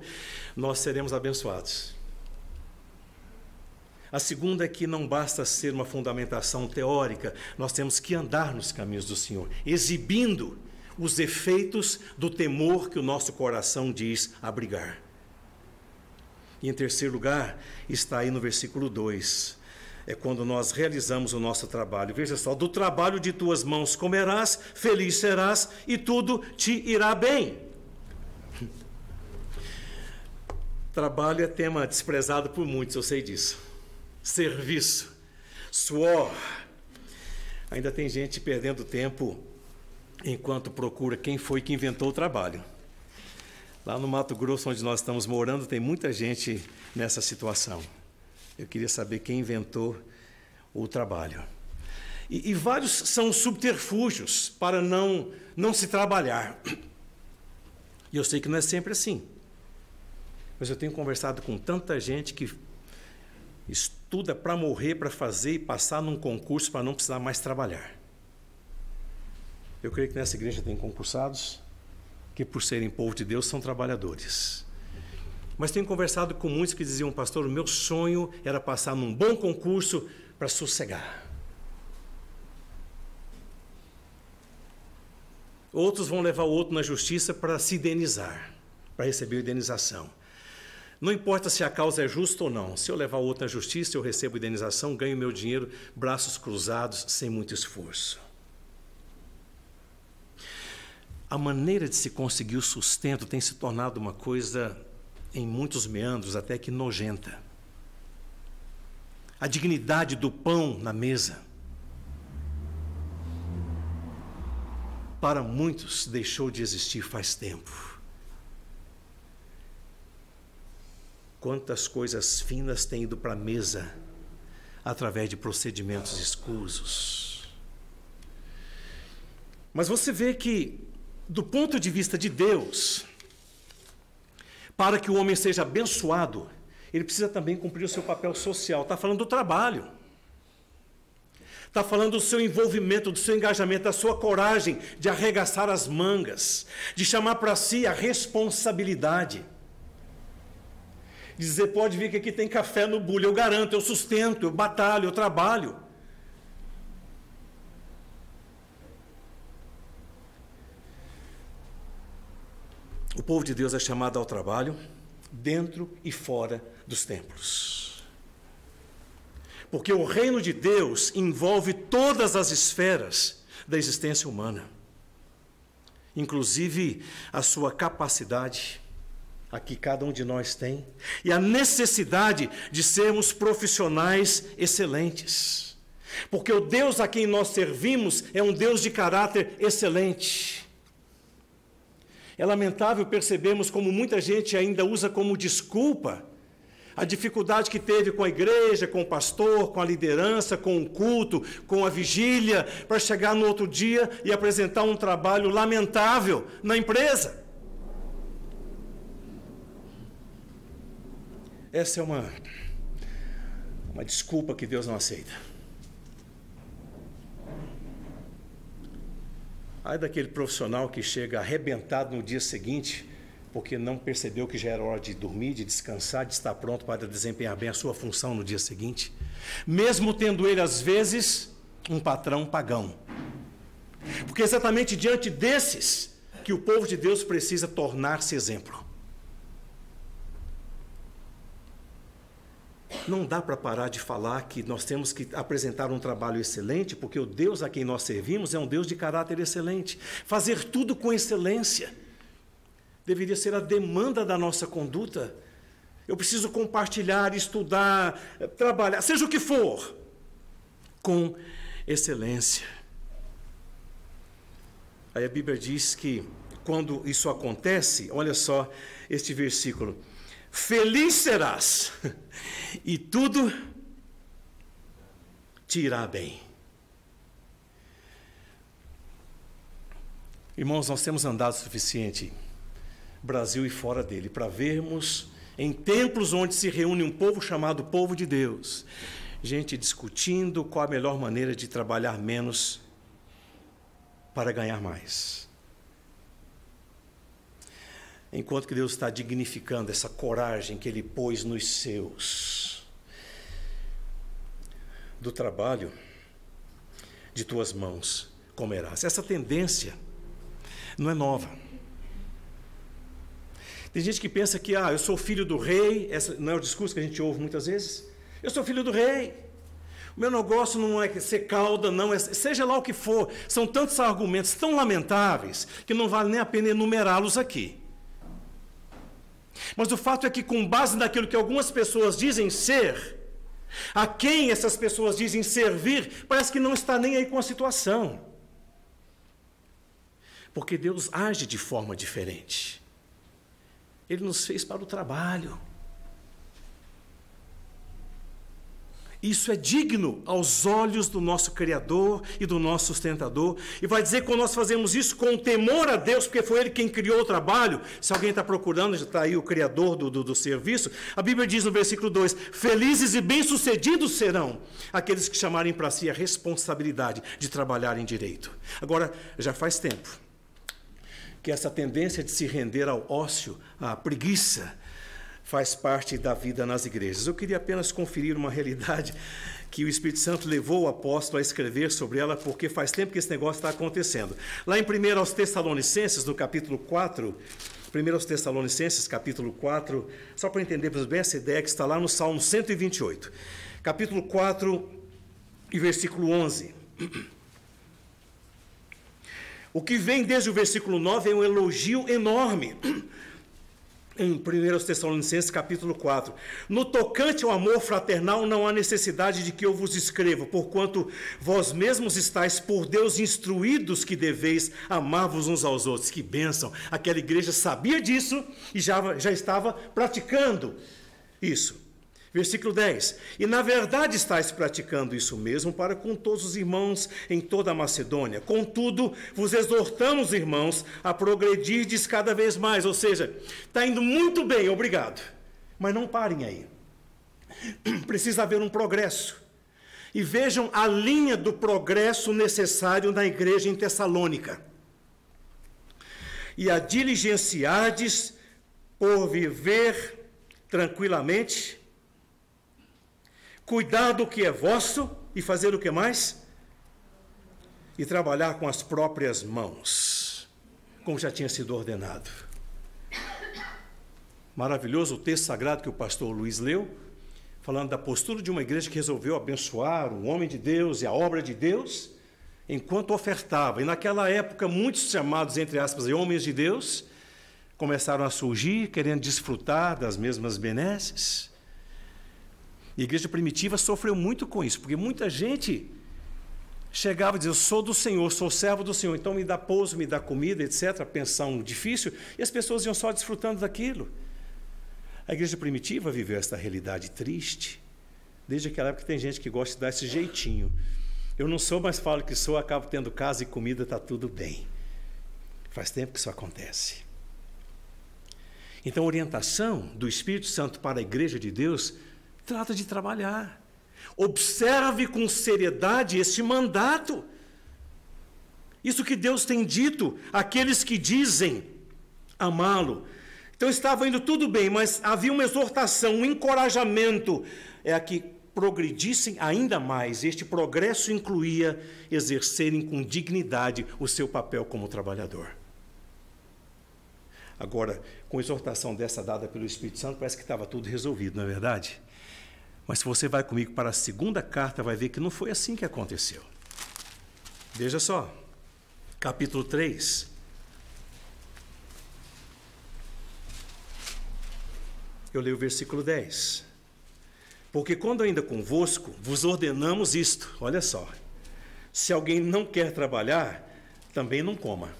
nós seremos abençoados. A segunda é que não basta ser uma fundamentação teórica, nós temos que andar nos caminhos do Senhor, exibindo os efeitos do temor que o nosso coração diz abrigar. E em terceiro lugar, está aí no versículo 2, é quando nós realizamos o nosso trabalho. Veja só: do trabalho de tuas mãos comerás, feliz serás e tudo te irá bem. Trabalho é tema desprezado por muitos, eu sei disso. Serviço, suor. Ainda tem gente perdendo tempo enquanto procura quem foi que inventou o trabalho. Lá no Mato Grosso, onde nós estamos morando, tem muita gente nessa situação. Eu queria saber quem inventou o trabalho. E vários são subterfúgios para não se trabalhar. E eu sei que não é sempre assim. Mas eu tenho conversado com tanta gente que estuda para morrer, para fazer e passar num concurso para não precisar mais trabalhar. Eu creio que nessa igreja tem concursados que, por serem povo de Deus, são trabalhadores. Mas tenho conversado com muitos que diziam: pastor, o meu sonho era passar num bom concurso para sossegar. Outros vão levar o outro na justiça para se indenizar, para receber indenização. Não importa se a causa é justa ou não. Se eu levar o outro na justiça, eu recebo indenização, ganho meu dinheiro, braços cruzados, sem muito esforço. A maneira de se conseguir o sustento tem se tornado uma coisa, em muitos meandros, até que nojenta. A dignidade do pão na mesa, para muitos, deixou de existir faz tempo. Quantas coisas finas têm ido para a mesa através de procedimentos escusos. Mas você vê que, do ponto de vista de Deus, para que o homem seja abençoado, ele precisa também cumprir o seu papel social. Está falando do trabalho. Está falando do seu envolvimento, do seu engajamento, da sua coragem de arregaçar as mangas, de chamar para si a responsabilidade. Dizer: pode vir que aqui tem café no bule, eu garanto, eu sustento, eu batalho, eu trabalho. O povo de Deus é chamado ao trabalho dentro e fora dos templos. Porque o reino de Deus envolve todas as esferas da existência humana, inclusive a sua capacidade, a que cada um de nós tem, e a necessidade de sermos profissionais excelentes. Porque o Deus a quem nós servimos é um Deus de caráter excelente. É lamentável percebermos como muita gente ainda usa como desculpa a dificuldade que teve com a igreja, com o pastor, com a liderança, com o culto, com a vigília, para chegar no outro dia e apresentar um trabalho lamentável na empresa. Essa é uma desculpa que Deus não aceita. Ai daquele profissional que chega arrebentado no dia seguinte, porque não percebeu que já era hora de dormir, de descansar, de estar pronto para desempenhar bem a sua função no dia seguinte, mesmo tendo ele, às vezes, um patrão pagão. Porque é exatamente diante desses que o povo de Deus precisa tornar-se exemplo. Não dá para parar de falar que nós temos que apresentar um trabalho excelente, porque o Deus a quem nós servimos é um Deus de caráter excelente. Fazer tudo com excelência deveria ser a demanda da nossa conduta. Eu preciso compartilhar, estudar, trabalhar, seja o que for, com excelência. Aí a Bíblia diz que quando isso acontece, olha só este versículo: feliz serás, e tudo te irá bem. Irmãos, nós temos andado o suficiente, Brasil e fora dele, para vermos em templos onde se reúne um povo chamado povo de Deus, gente discutindo qual a melhor maneira de trabalhar menos para ganhar mais. Enquanto que Deus está dignificando essa coragem que Ele pôs nos seus. Do trabalho de tuas mãos comerás. Essa tendência não é nova. Tem gente que pensa que, eu sou filho do rei, esse não é o discurso que a gente ouve muitas vezes? Eu sou filho do rei, o meu negócio não é ser cauda, não, seja lá o que for. São tantos argumentos tão lamentáveis que não vale nem a pena enumerá-los aqui. Mas o fato é que, com base naquilo que algumas pessoas dizem ser, a quem essas pessoas dizem servir, parece que não está nem aí com a situação. Porque Deus age de forma diferente. Ele nos fez para o trabalho. Isso é digno aos olhos do nosso Criador e do nosso sustentador. E vai dizer que quando nós fazemos isso com temor a Deus, porque foi Ele quem criou o trabalho, se alguém está procurando, já está aí o Criador do serviço, a Bíblia diz no versículo 2, felizes e bem-sucedidos serão aqueles que chamarem para si a responsabilidade de trabalharem direito. Agora, já faz tempo que essa tendência de se render ao ócio, à preguiça, faz parte da vida nas igrejas. Eu queria apenas conferir uma realidade que o Espírito Santo levou o apóstolo a escrever sobre ela, porque faz tempo que esse negócio está acontecendo. Lá em 1 aos Tessalonicenses, no capítulo 4, 1 aos Tessalonicenses, capítulo 4, só para entendermos bem essa ideia que está lá no Salmo 128, capítulo 4 e versículo 11. O que vem desde o versículo 9 é um elogio enorme. Em 1 Tessalonicenses, capítulo 4. No tocante ao amor fraternal, não há necessidade de que eu vos escreva, porquanto vós mesmos estáis por Deus instruídos que deveis amar-vos uns aos outros. Que bênção! Aquela igreja sabia disso e já estava praticando isso. Versículo 10. E na verdade estáis praticando isso mesmo para com todos os irmãos em toda a Macedônia. Contudo, vos exortamos, irmãos, a progredirdes cada vez mais. Ou seja, está indo muito bem, obrigado. Mas não parem aí. Precisa haver um progresso. E vejam a linha do progresso necessário na igreja em Tessalônica. E a diligenciardes por viver tranquilamente, cuidar do que é vosso e fazer o que mais? E trabalhar com as próprias mãos, como já tinha sido ordenado. Maravilhoso o texto sagrado que o pastor Luiz leu, falando da postura de uma igreja que resolveu abençoar o homem de Deus e a obra de Deus, enquanto ofertava. E naquela época, muitos chamados, entre aspas, homens de Deus, começaram a surgir, querendo desfrutar das mesmas benesses. E a igreja primitiva sofreu muito com isso, porque muita gente chegava e dizia, eu sou do Senhor, sou servo do Senhor, então me dá pouso, me dá comida, etc., pensão difícil, e as pessoas iam só desfrutando daquilo. A igreja primitiva viveu essa realidade triste. Desde aquela época tem gente que gosta de dar esse jeitinho. Eu não sou, mas falo que sou, acabo tendo casa e comida, está tudo bem. Faz tempo que isso acontece. Então, a orientação do Espírito Santo para a igreja de Deus trata de trabalhar. Observe com seriedade este mandato. Isso que Deus tem dito àqueles que dizem amá-lo. Então estava indo tudo bem, mas havia uma exortação, um encorajamento a que progredissem ainda mais. Este progresso incluía exercerem com dignidade o seu papel como trabalhador. Agora, com a exortação dessa dada pelo Espírito Santo, parece que estava tudo resolvido, não é verdade? Mas se você vai comigo para a segunda carta, vai ver que não foi assim que aconteceu. Veja só, capítulo 3. Eu leio o versículo 10. Porque quando ainda convosco, vos ordenamos isto. Olha só. Se alguém não quer trabalhar, também não coma.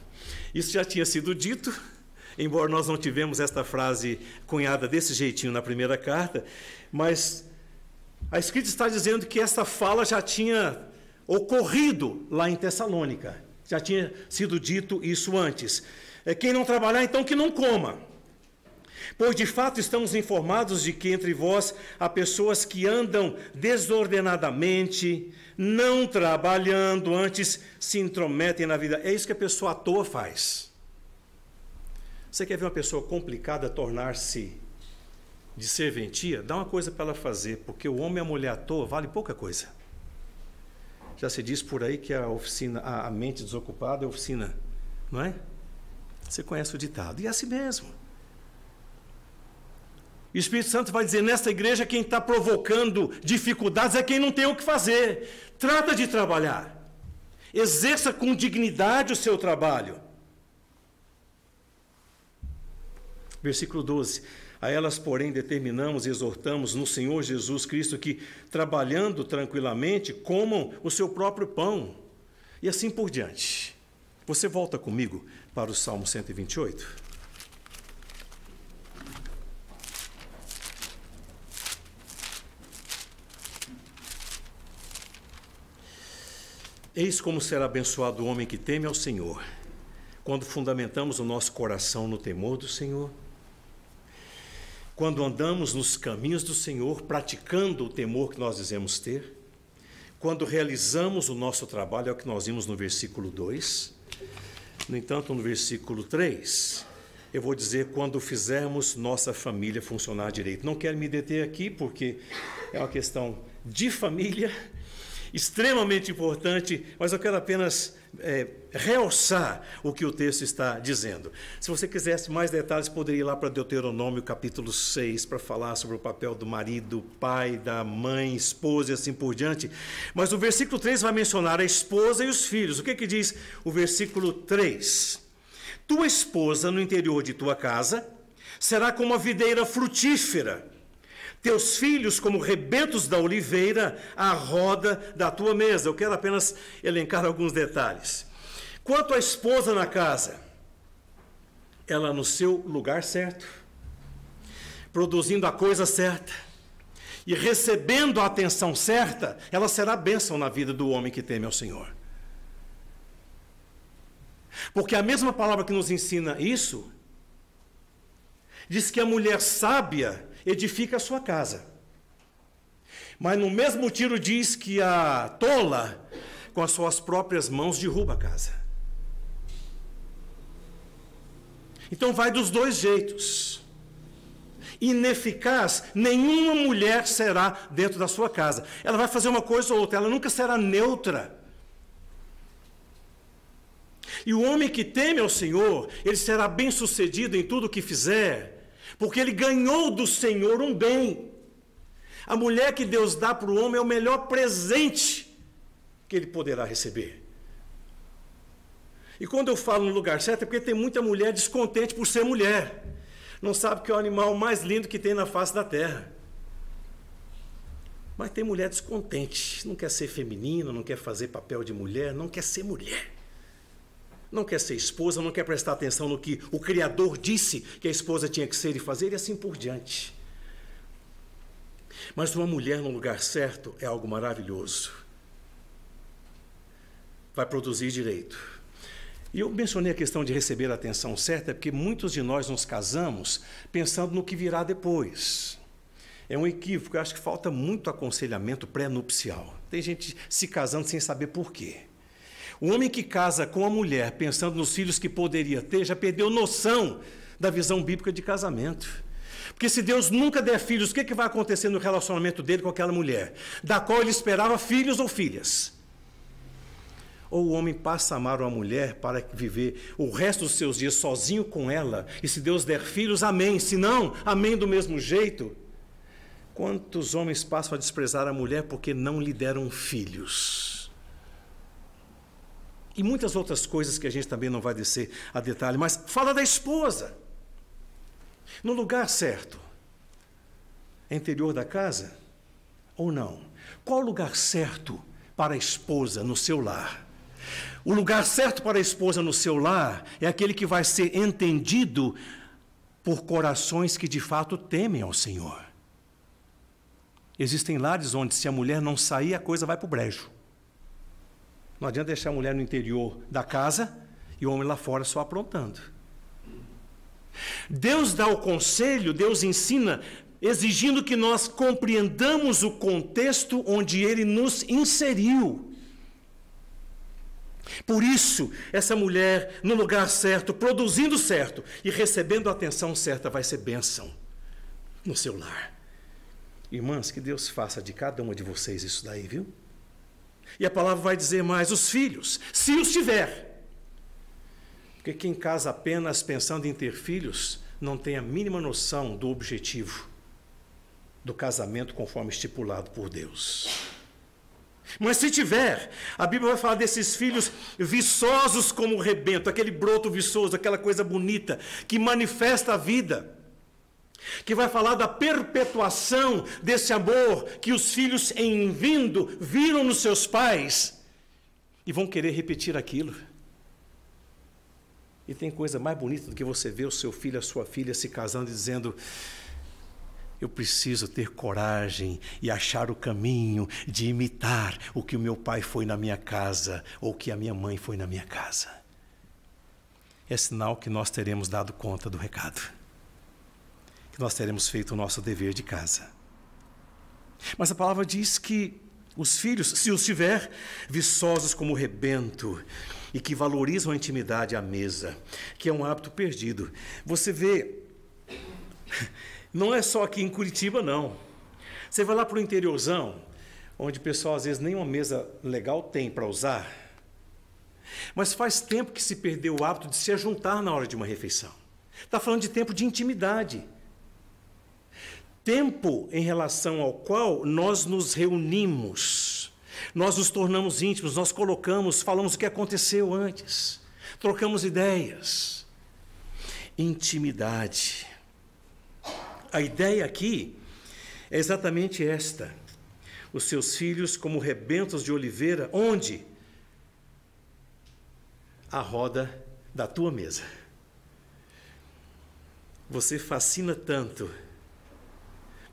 Isso já tinha sido dito, embora nós não tivemos esta frase cunhada desse jeitinho na primeira carta, mas a Escritura está dizendo que essa fala já tinha ocorrido lá em Tessalônica. Já tinha sido dito isso antes. Quem não trabalhar, então que não coma. Pois de fato estamos informados de que entre vós há pessoas que andam desordenadamente, não trabalhando, antes se intrometem na vida. É isso que a pessoa à toa faz. Você quer ver uma pessoa complicada tornar-se de serventia? Dá uma coisa para ela fazer, porque o homem e a mulher à toa vale pouca coisa. Já se diz por aí que a mente desocupada é a oficina, não é? Você conhece o ditado, e é assim mesmo. O Espírito Santo vai dizer, nesta igreja quem está provocando dificuldades é quem não tem o que fazer. Trata de trabalhar. Exerça com dignidade o seu trabalho. Versículo 12. A elas, porém, determinamos e exortamos no Senhor Jesus Cristo que, trabalhando tranquilamente, comam o seu próprio pão. E assim por diante. Você volta comigo para o Salmo 128? Eis como será abençoado o homem que teme ao Senhor, quando fundamentamos o nosso coração no temor do Senhor, quando andamos nos caminhos do Senhor, praticando o temor que nós dizemos ter, quando realizamos o nosso trabalho, é o que nós vimos no versículo 2. No entanto, no versículo 3, eu vou dizer quando fizermos nossa família funcionar direito. Não quero me deter aqui, porque é uma questão de família, extremamente importante, mas eu quero apenas realçar o que o texto está dizendo. Se você quisesse mais detalhes, poderia ir lá para Deuteronômio capítulo 6, para falar sobre o papel do marido, pai, da mãe, esposa e assim por diante. Mas o versículo 3 vai mencionar a esposa e os filhos. O que que diz o versículo 3? Tua esposa no interior de tua casa será como a videira frutífera, teus filhos como rebentos da oliveira à roda da tua mesa. Eu quero apenas elencar alguns detalhes. Quanto à esposa na casa, ela no seu lugar certo, produzindo a coisa certa e recebendo a atenção certa, ela será bênção na vida do homem que teme ao Senhor. Porque a mesma palavra que nos ensina isso, diz que a mulher sábia edifica a sua casa. Mas no mesmo tiro diz que a tola, com as suas próprias mãos, derruba a casa. Então vai dos dois jeitos. Ineficaz, nenhuma mulher será dentro da sua casa. Ela vai fazer uma coisa ou outra, ela nunca será neutra. E o homem que teme ao Senhor, ele será bem-sucedido em tudo o que fizer, porque ele ganhou do Senhor um bem. A mulher que Deus dá para o homem é o melhor presente que ele poderá receber. E quando eu falo no lugar certo, é porque tem muita mulher descontente por ser mulher. Não sabe que é o animal mais lindo que tem na face da terra. Mas tem mulher descontente, não quer ser feminina, não quer fazer papel de mulher, não quer ser mulher. Não quer ser esposa, não quer prestar atenção no que o Criador disse que a esposa tinha que ser e fazer, e assim por diante. Mas uma mulher no lugar certo é algo maravilhoso. Vai produzir direito. E eu mencionei a questão de receber a atenção certa, porque muitos de nós nos casamos pensando no que virá depois. É um equívoco, eu acho que falta muito aconselhamento pré-nupcial. Tem gente se casando sem saber por quê. O homem que casa com a mulher pensando nos filhos que poderia ter, já perdeu noção da visão bíblica de casamento. Porque se Deus nunca der filhos, o que vai acontecer no relacionamento dele com aquela mulher, da qual ele esperava filhos ou filhas? Ou o homem passa a amar uma mulher para viver o resto dos seus dias sozinho com ela, e se Deus der filhos, amém. Se não, amém do mesmo jeito. Quantos homens passam a desprezar a mulher porque não lhe deram filhos? E muitas outras coisas que a gente também não vai descer a detalhe, mas fala da esposa. No lugar certo. É interior da casa ou não? Qual o lugar certo para a esposa no seu lar? O lugar certo para a esposa no seu lar é aquele que vai ser entendido por corações que de fato temem ao Senhor. Existem lares onde, se a mulher não sair, a coisa vai para o brejo. Não adianta deixar a mulher no interior da casa e o homem lá fora só aprontando. Deus dá o conselho, Deus ensina, exigindo que nós compreendamos o contexto onde Ele nos inseriu. Por isso, essa mulher, no lugar certo, produzindo certo e recebendo a atenção certa, vai ser bênção no seu lar. Irmãs, que Deus faça de cada uma de vocês isso daí, viu? E a palavra vai dizer mais, os filhos, se os tiver. Porque quem casa apenas pensando em ter filhos, não tem a mínima noção do objetivo do casamento conforme estipulado por Deus. Mas se tiver, a Bíblia vai falar desses filhos viçosos como o rebento, aquele broto viçoso, aquela coisa bonita, que manifesta a vida, que vai falar da perpetuação desse amor que os filhos em vindo viram nos seus pais e vão querer repetir aquilo. E tem coisa mais bonita do que você ver o seu filho, a sua filha se casando e dizendo: eu preciso ter coragem e achar o caminho de imitar o que o meu pai foi na minha casa ou o que a minha mãe foi na minha casa. É sinal que nós teremos dado conta do recado, que nós teremos feito o nosso dever de casa. Mas a palavra diz que os filhos, se os tiver, viçosos como o rebento, e que valorizam a intimidade à mesa, que é um hábito perdido. Você vê, não é só aqui em Curitiba, não. Você vai lá para o interiorzão, onde o pessoal às vezes nem uma mesa legal tem para usar, mas faz tempo que se perdeu o hábito de se ajuntar na hora de uma refeição. Está falando de tempo de intimidade. Tempo em relação ao qual nós nos reunimos, nós nos tornamos íntimos, nós colocamos, falamos o que aconteceu antes, trocamos ideias. Intimidade. A ideia aqui é exatamente esta: os seus filhos como rebentos de oliveira, onde? A roda da tua mesa. Você fascina tanto,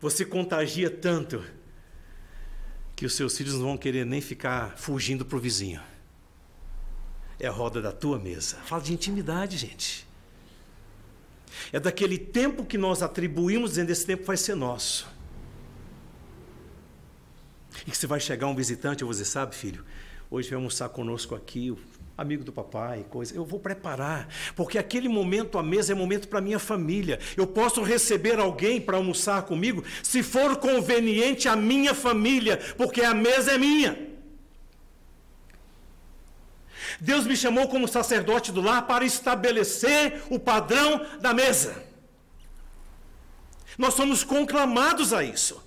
você contagia tanto, que os seus filhos não vão querer nem ficar fugindo para o vizinho. É a roda da tua mesa. Fala de intimidade, gente. É daquele tempo que nós atribuímos, dizendo: esse tempo vai ser nosso. E que se vai chegar um visitante, eu vou dizer: sabe, filho, hoje vai almoçar conosco aqui, o amigo do papai, coisa. Eu vou preparar, porque aquele momento à mesa é momento para a minha família. Eu posso receber alguém para almoçar comigo, se for conveniente à minha família, porque a mesa é minha. Deus me chamou como sacerdote do lar para estabelecer o padrão da mesa. Nós somos conclamados a isso.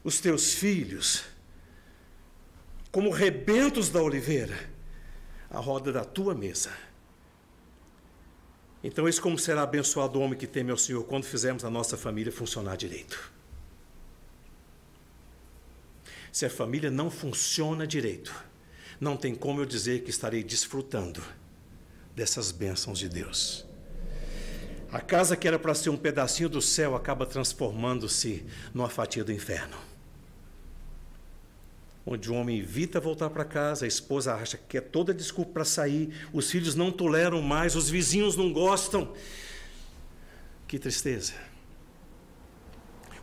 Os teus filhos, como rebentos da oliveira, a roda da tua mesa. Então, isso como será abençoado o homem que teme ao Senhor quando fizermos a nossa família funcionar direito. Se a família não funciona direito, não tem como eu dizer que estarei desfrutando dessas bênçãos de Deus. A casa que era para ser um pedacinho do céu acaba transformando-se numa fatia do inferno. Onde o homem evita voltar para casa, a esposa acha que é toda desculpa para sair, os filhos não toleram mais, os vizinhos não gostam. Que tristeza.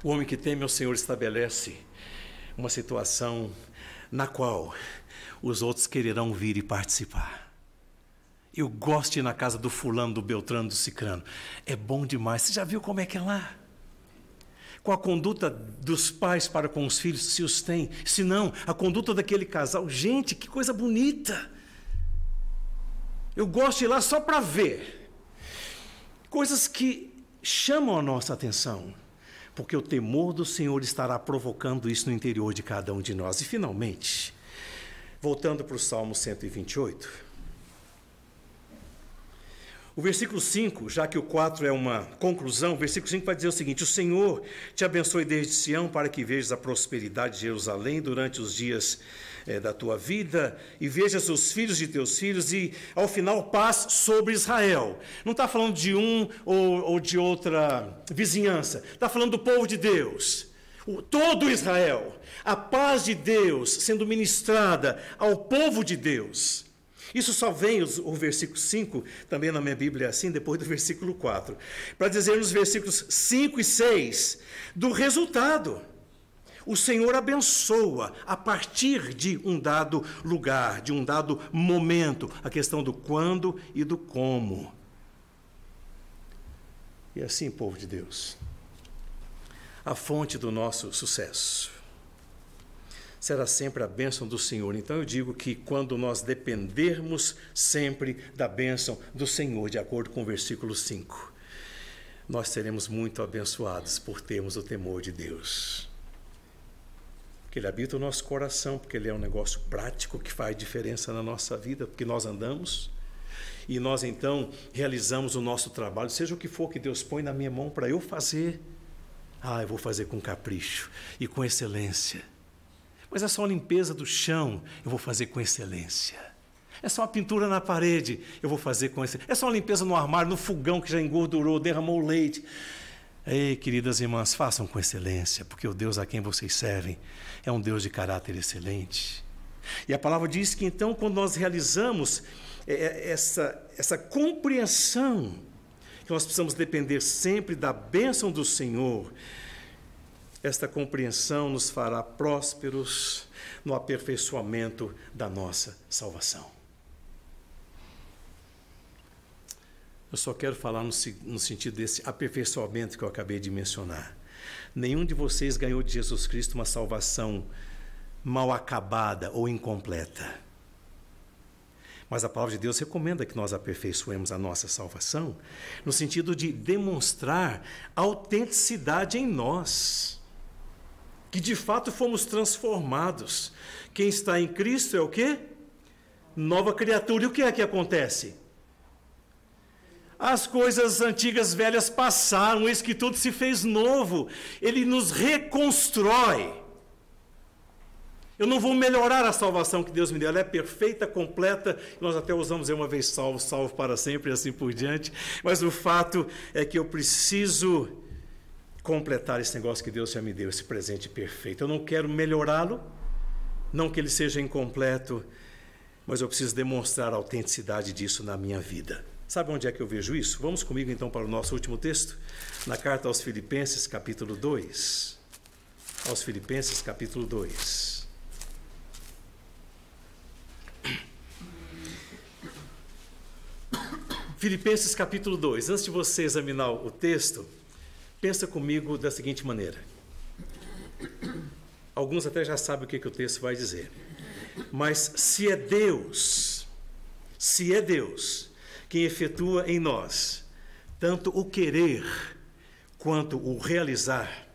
O homem que teme ao Senhor estabelece uma situação na qual os outros quererão vir e participar. Eu gosto de ir na casa do fulano, do beltrano, do cicrano. É bom demais. Você já viu como é que é lá? Com a conduta dos pais para com os filhos, se os tem. Se não, a conduta daquele casal. Gente, que coisa bonita. Eu gosto de ir lá só para ver. Coisas que chamam a nossa atenção. Porque o temor do Senhor estará provocando isso no interior de cada um de nós. E, finalmente, voltando para o Salmo 128... O versículo 5, já que o 4 é uma conclusão, o versículo 5 vai dizer o seguinte: o Senhor te abençoe desde Sião para que vejas a prosperidade de Jerusalém durante os dias da tua vida e vejas os filhos de teus filhos e, ao final, paz sobre Israel. Não está falando de um ou de outra vizinhança, está falando do povo de Deus. Todo Israel, a paz de Deus sendo ministrada ao povo de Deus. Isso só vem, o versículo 5, também na minha Bíblia é assim, depois do versículo 4, para dizer nos versículos 5 e 6 do resultado. O Senhor abençoa a partir de um dado lugar, de um dado momento, a questão do quando e do como. E assim, povo de Deus, a fonte do nosso sucesso será sempre a bênção do Senhor. Então eu digo que quando nós dependermos sempre da bênção do Senhor, de acordo com o versículo 5, nós seremos muito abençoados por termos o temor de Deus. Porque Ele habita o nosso coração, porque Ele é um negócio prático que faz diferença na nossa vida, porque nós andamos e nós então realizamos o nosso trabalho, seja o que for que Deus põe na minha mão para eu fazer. Eu vou fazer com capricho e com excelência. Mas é só a limpeza do chão, eu vou fazer com excelência. É só uma pintura na parede, eu vou fazer com excelência. É só uma limpeza no armário, no fogão que já engordurou, derramou leite. Ei, queridas irmãs, façam com excelência, porque o Deus a quem vocês servem é um Deus de caráter excelente. E a palavra diz que então, quando nós realizamos essa compreensão, que nós precisamos depender sempre da bênção do Senhor, esta compreensão nos fará prósperos no aperfeiçoamento da nossa salvação. Eu só quero falar no sentido desse aperfeiçoamento que eu acabei de mencionar. Nenhum de vocês ganhou de Jesus Cristo uma salvação mal acabada ou incompleta. Mas a palavra de Deus recomenda que nós aperfeiçoemos a nossa salvação no sentido de demonstrar autenticidade em nós. Que de fato fomos transformados. Quem está em Cristo é o quê? Nova criatura. E o que é que acontece? As coisas antigas velhas passaram, eis que tudo se fez novo. Ele nos reconstrói. Eu não vou melhorar a salvação que Deus me deu, ela é perfeita, completa. Nós até usamos uma vez salvo, salvo para sempre e assim por diante. Mas o fato é que eu preciso completar esse negócio que Deus já me deu, esse presente perfeito. Eu não quero melhorá-lo, não que ele seja incompleto, mas eu preciso demonstrar a autenticidade disso na minha vida. Sabe onde é que eu vejo isso? Vamos comigo então para o nosso último texto, na carta aos Filipenses, capítulo 2. Aos Filipenses, capítulo 2. Filipenses, capítulo 2. Antes de você examinar o texto, pensa comigo da seguinte maneira. Alguns até já sabem o que o texto vai dizer. Mas se é Deus quem efetua em nós tanto o querer quanto o realizar,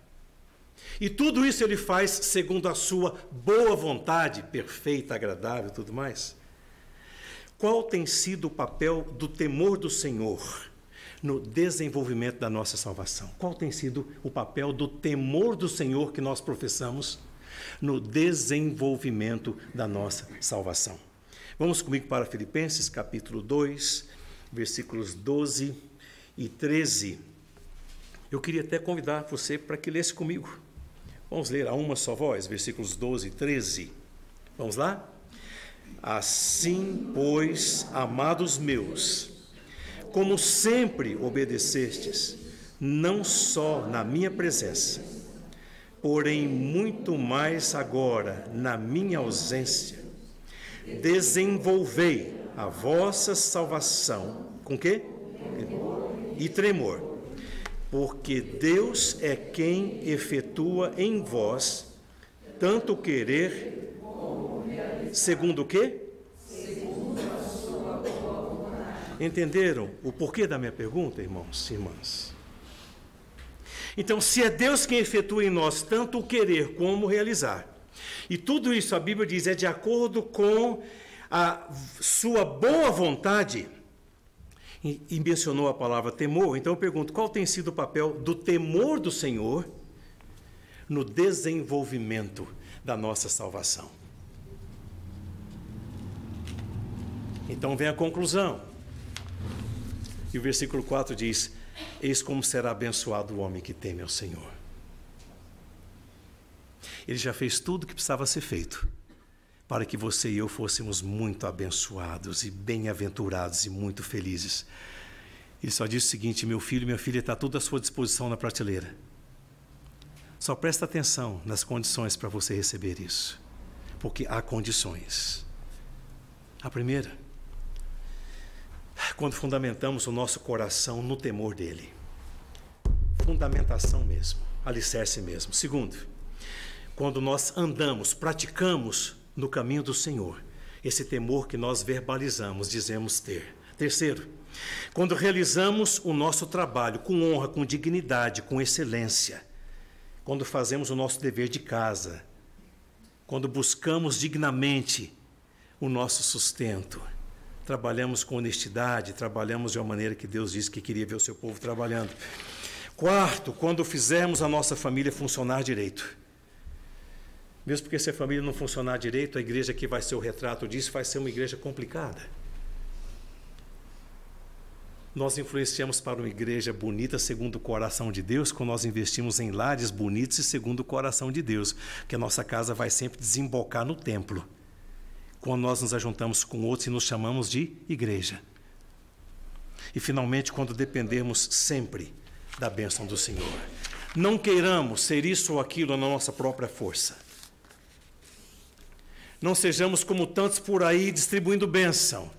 e tudo isso Ele faz segundo a sua boa vontade, perfeita, agradável e tudo mais, qual tem sido o papel do temor do Senhor no desenvolvimento da nossa salvação? Qual tem sido o papel do temor do Senhor que nós professamos no desenvolvimento da nossa salvação. Vamos comigo para Filipenses, capítulo 2, versículos 12 e 13. Eu queria até convidar você para que lesse comigo. Vamos ler a uma só voz, versículos 12 e 13. Vamos lá? Assim, pois, amados meus, como sempre obedecestes, não só na minha presença, porém muito mais agora na minha ausência, desenvolvei a vossa salvação com quê? E tremor, porque Deus é quem efetua em vós tanto querer segundo o quê? Segundo a sua boa vontade. Entenderam o porquê da minha pergunta, irmãos e irmãs? Então, se é Deus quem efetua em nós tanto o querer como o realizar, e tudo isso a Bíblia diz é de acordo com a sua boa vontade, e mencionou a palavra temor, então eu pergunto, qual tem sido o papel do temor do Senhor no desenvolvimento da nossa salvação? Então vem a conclusão. E o versículo 4 diz: eis como será abençoado o homem que teme ao Senhor. Ele já fez tudo o que precisava ser feito para que você e eu fôssemos muito abençoados e bem-aventurados e muito felizes. Ele só disse o seguinte: meu filho e minha filha, está tudo à sua disposição na prateleira. Só presta atenção nas condições para você receber isso, porque há condições. A primeira, quando fundamentamos o nosso coração no temor dele. Fundamentação mesmo, alicerce mesmo. Segundo, quando nós andamos, praticamos no caminho do Senhor, esse temor que nós verbalizamos, dizemos ter. Terceiro, quando realizamos o nosso trabalho com honra, com dignidade, com excelência, quando fazemos o nosso dever de casa, quando buscamos dignamente o nosso sustento, trabalhamos com honestidade, trabalhamos de uma maneira que Deus disse que queria ver o seu povo trabalhando. Quarto, quando fizermos a nossa família funcionar direito. Mesmo porque se a família não funcionar direito, a igreja que vai ser o retrato disso vai ser uma igreja complicada. Nós influenciamos para uma igreja bonita segundo o coração de Deus quando nós investimos em lares bonitos e segundo o coração de Deus, porque a nossa casa vai sempre desembocar no templo. Quando nós nos ajuntamos com outros e nos chamamos de igreja. E, finalmente, quando dependermos sempre da bênção do Senhor. Não queiramos ser isso ou aquilo na nossa própria força. Não sejamos como tantos por aí distribuindo bênção.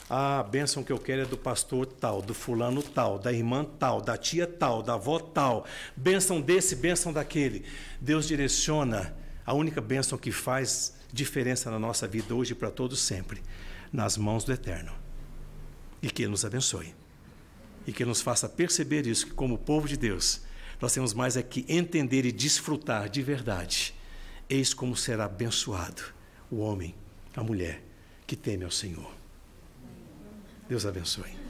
Ah, a bênção que eu quero é do pastor tal, do fulano tal, da irmã tal, da tia tal, da avó tal. Bênção desse, bênção daquele. Deus direciona a única bênção que faz diferença na nossa vida hoje e para todos sempre, nas mãos do Eterno. E que Ele nos abençoe. E que Ele nos faça perceber isso, que como povo de Deus, nós temos mais é que entender e desfrutar de verdade. Eis como será abençoado o homem, a mulher que teme ao Senhor. Deus abençoe.